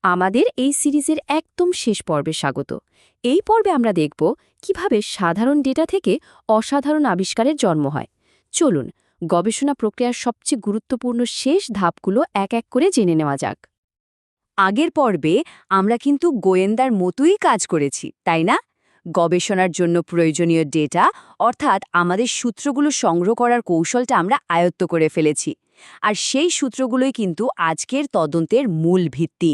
আমাদের এই সিরিজের একদম শেষ পর্বে স্বাগত। এই পর্বে আমরা দেখব কিভাবে সাধারণ ডেটা থেকে অসাধারণ আবিষ্কারের জন্ম হয়। চলুন গবেষণা প্রক্রিয়ার সবচেয়ে গুরুত্বপূর্ণ শেষ ধাপগুলো এক এক করে জেনে নেওয়া যাক। আগের পর্বে আমরা কিন্তু গোয়েন্দার মতোই কাজ করেছি, তাই না? গবেষণার জন্য প্রয়োজনীয় ডেটা অর্থাৎ আমাদের সূত্রগুলো সংগ্রহ করার কৌশলটা আমরা আয়ত্ত করে ফেলেছি, আর সেই সূত্রগুলোই কিন্তু আজকের তদন্তের মূল ভিত্তি।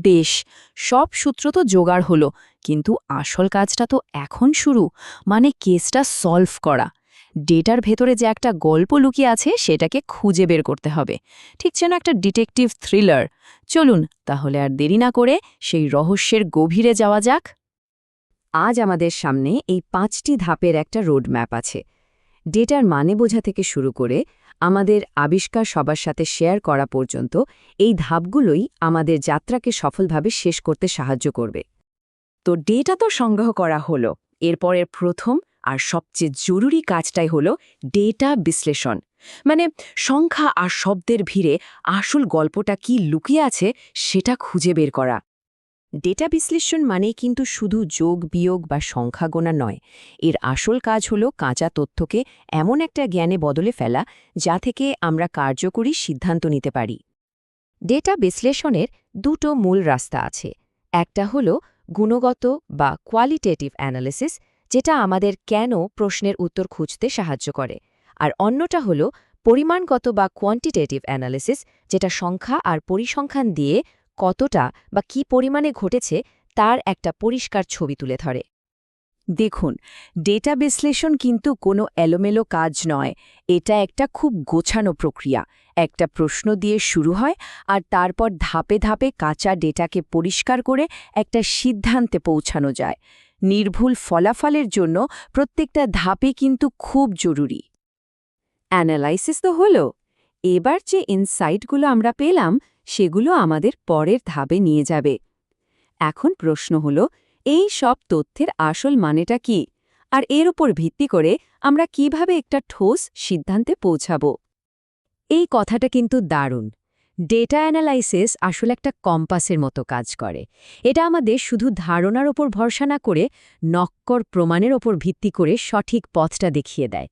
বেশ, সব সূত্র তো জোগাড় হলো, কিন্তু আসল কাজটা তো এখন শুরু, মানে কেসটা সলভ করা। ডেটার ভেতরে যে একটা গল্প লুকিয়ে আছে সেটাকে খুঁজে বের করতে হবে, ঠিক যেন একটা ডিটেকটিভ থ্রিলার। চলুন তাহলে আর দেরি না করে সেই রহস্যের গভীরে যাওয়া যাক। আজ আমাদের সামনে এই 5টি ধাপের একটা রোডম্যাপ আছে। ডেটার মানে বোঝা থেকে শুরু করে আমাদের আবিষ্কার সবার সাথে শেয়ার করা পর্যন্ত এই ধাপগুলোই আমাদের যাত্রাকে সফলভাবে শেষ করতে সাহায্য করবে। তো ডেটা তো সংগ্রহ করা হলো, এরপরের প্রথম আর সবচেয়ে জরুরি কাজটাই হলো ডেটা বিশ্লেষণ। মানে সংখ্যা আর শব্দের ভিড়ে আসল গল্পটা কি লুকিয়ে আছে সেটা খুঁজে বের করা। ডেটা বিশ্লেষণ মানে কিন্তু শুধু যোগ বিয়োগ বা সংখ্যা গোনা নয়। এর আসল কাজ হলো কাঁচা তথ্যকে এমন একটা জ্ঞানে বদলে ফেলা যা থেকে আমরা কার্যকরী সিদ্ধান্ত নিতে পারি। ডেটা বিশ্লেষণের দুটো মূল রাস্তা আছে। একটা হলো গুণগত বা কোয়ালিটেটিভ অ্যানালিসিস, যেটা আমাদের কেন প্রশ্নের উত্তর খুঁজতে সাহায্য করে, আর অন্যটা হলো পরিমাণগত বা কোয়ান্টিটেটিভ অ্যানালিসিস, যেটা সংখ্যা আর পরিসংখ্যান দিয়ে কতটা বা কী পরিমাণে ঘটেছে তার একটা পরিষ্কার ছবি তুলে ধরে। দেখুন, ডেটা বিশ্লেষণ কিন্তু কোনো এলোমেলো কাজ নয়। এটা একটা খুব গোছানো প্রক্রিয়া। একটা প্রশ্ন দিয়ে শুরু হয়, আর তারপর ধাপে ধাপে কাঁচা ডেটাকে পরিষ্কার করে একটা সিদ্ধান্তে পৌঁছানো যায়। নির্ভুল ফলাফলের জন্য প্রত্যেকটা ধাপে কিন্তু খুব জরুরি। অ্যানালাইসিস তো হলো, এবার যে ইনসাইটগুলো আমরা পেলাম সেগুলো আমাদের পরের ধাপে নিয়ে যাবে। এখন প্রশ্ন হলো, এই সব তথ্যের আসল মানেটা কি, আর এর উপর ভিত্তি করে আমরা কিভাবে একটা ঠোস সিদ্ধান্তে পৌঁছাব। এই কথাটা কিন্তু দারুণ। ডেটা অ্যানালাইসিস আসলে একটা কম্পাসের মতো কাজ করে। এটা আমাদের শুধু ধারণার ওপর ভরসা না করে নক্কর প্রমাণের ওপর ভিত্তি করে সঠিক পথটা দেখিয়ে দেয়।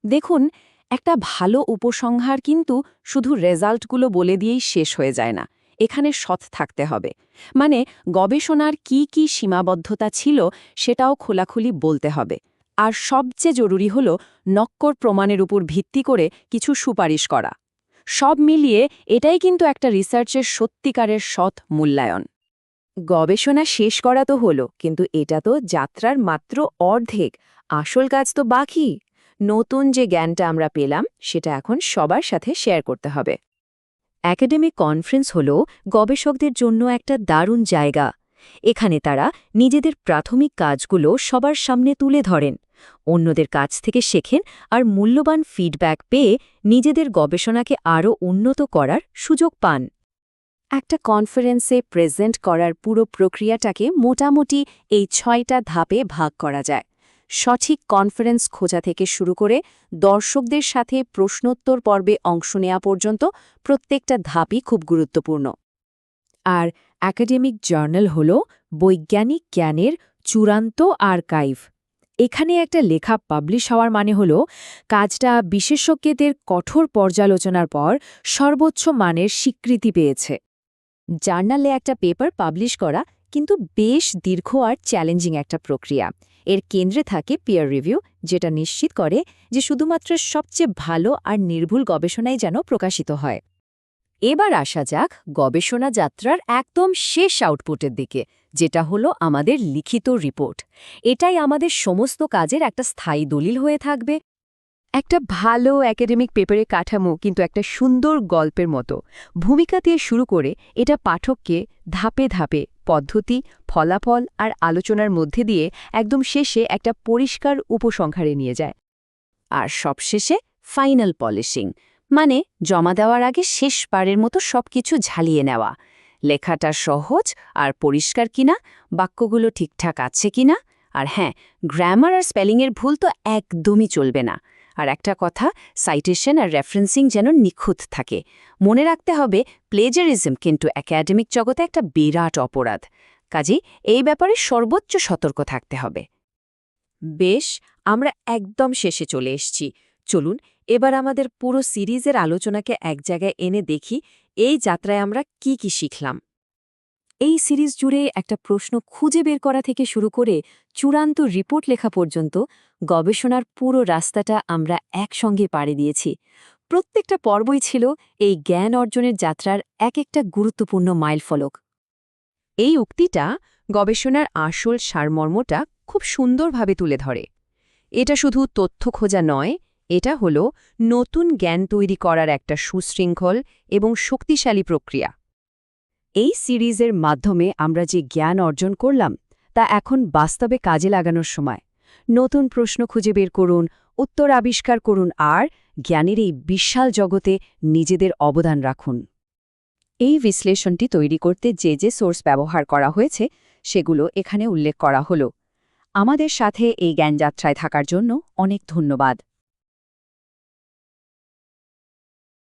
দেখুন, একটা ভালো উপসংহার কিন্তু শুধু রেজাল্টগুলো বলে দিয়েই শেষ হয়ে যায় না। এখানে সৎ থাকতে হবে। মানে গবেষণার কি কি সীমাবদ্ধতা ছিল সেটাও খোলাখুলি বলতে হবে। আর সবচেয়ে জরুরি হল নক্কর প্রমাণের উপর ভিত্তি করে কিছু সুপারিশ করা। সব মিলিয়ে এটাই কিন্তু একটা রিসার্চের সত্যিকারের সৎ মূল্যায়ন। গবেষণা শেষ করা তো হলো, কিন্তু এটা তো যাত্রার মাত্র অর্ধেক। আসল কাজ তো বাকি। নতুন যে জ্ঞানটা আমরা পেলাম সেটা এখন সবার সাথে শেয়ার করতে হবে। একাডেমিক কনফারেন্স হল গবেষকদের জন্য একটা দারুণ জায়গা। এখানে তারা নিজেদের প্রাথমিক কাজগুলো সবার সামনে তুলে ধরেন, অন্যদের কাছ থেকে শেখেন, আর মূল্যবান ফিডব্যাক পেয়ে নিজেদের গবেষণাকে আরও উন্নত করার সুযোগ পান। একটা কনফারেন্সে প্রেজেন্ট করার পুরো প্রক্রিয়াটাকে মোটামুটি এই 6টা ধাপে ভাগ করা যায়। সঠিক কনফারেন্স খোঁজা থেকে শুরু করে দর্শকদের সাথে প্রশ্নোত্তর পর্বে অংশ নেওয়া পর্যন্ত প্রত্যেকটা ধাপই খুব গুরুত্বপূর্ণ। আর একাডেমিক জার্নাল হল বৈজ্ঞানিক জ্ঞানের চূড়ান্ত আর্কাইভ। এখানে একটা লেখা পাবলিশ হওয়ার মানে হল কাজটা বিশেষজ্ঞদের কঠোর পর্যালোচনার পর সর্বোচ্চ মানের স্বীকৃতি পেয়েছে। জার্নালে একটা পেপার পাবলিশ করা কিন্তু বেশ দীর্ঘ আর চ্যালেঞ্জিং একটা প্রক্রিয়া। এর কেন্দ্রে থাকে পিয়ার রিভিউ, যেটা নিশ্চিত করে যে শুধুমাত্র সবচেয়ে ভালো আর নির্ভুল গবেষণাই যেন প্রকাশিত হয়। এবার আসা যাক গবেষণা যাত্রার একদম শেষ আউটপুটের দিকে, যেটা হলো আমাদের লিখিত রিপোর্ট। এটাই আমাদের সমস্ত কাজের একটা স্থায়ী দলিল হয়ে থাকবে। একটা ভালো একাডেমিক পেপারের কাঠামো কিন্তু একটা সুন্দর গল্পের মতো। ভূমিকা দিয়ে শুরু করে এটা পাঠককে ধাপে ধাপে পদ্ধতি, ফলাফল আর আলোচনার মধ্যে দিয়ে একদম শেষে একটা পরিষ্কার উপসংহারে নিয়ে যায়। আর সবশেষে ফাইনাল পলিশিং, মানে জমা দেওয়ার আগে শেষবারের মতো সবকিছু ঝালিয়ে নেওয়া। লেখাটা সহজ আর পরিষ্কার কিনা, বাক্যগুলো ঠিকঠাক আছে কিনা, আর হ্যাঁ, গ্রামার আর স্পেলিংয়ের ভুল তো একদমই চলবে না। আর একটা কথা, সাইটেশন আর রেফারেন্সিং যেন নিখুঁত থাকে। মনে রাখতে হবে, প্লেজারিজম কিন্তু একাডেমিক জগতে একটা বিরাট অপরাধ। কাজেই এই ব্যাপারে সর্বোচ্চ সতর্ক থাকতে হবে। বেশ, আমরা একদম শেষে চলে এসেছি। চলুন এবার আমাদের পুরো সিরিজের আলোচনাকে এক জায়গায় এনে দেখি এই যাত্রায় আমরা কি কি শিখলাম। এই সিরিজ জুড়ে একটা প্রশ্ন খুঁজে বের করা থেকে শুরু করে চূড়ান্ত রিপোর্ট লেখা পর্যন্ত গবেষণার পুরো রাস্তাটা আমরা একসঙ্গে পাড়ি দিয়েছি। প্রত্যেকটা পর্বই ছিল এই জ্ঞান অর্জনের যাত্রার এক একটা গুরুত্বপূর্ণ মাইলফলক। এই উক্তিটা গবেষণার আসল সারমর্মটা খুব সুন্দরভাবে তুলে ধরে। এটা শুধু তথ্য খোঁজা নয়, এটা হলো নতুন জ্ঞান তৈরি করার একটা সুশৃঙ্খল এবং শক্তিশালী প্রক্রিয়া। এই সিরিজের মাধ্যমে আমরা যে জ্ঞান অর্জন করলাম তা এখন বাস্তবে কাজে লাগানোর সময়। নতুন প্রশ্ন খুঁজে বের করুন, উত্তর আবিষ্কার করুন আর জ্ঞানের এই বিশাল জগতে নিজেদের অবদান রাখুন। এই বিশ্লেষণটি তৈরি করতে যে যে সোর্স ব্যবহার করা হয়েছে সেগুলো এখানে উল্লেখ করা হলো। আমাদের সাথে এই জ্ঞানযাত্রায় থাকার জন্য অনেক ধন্যবাদ।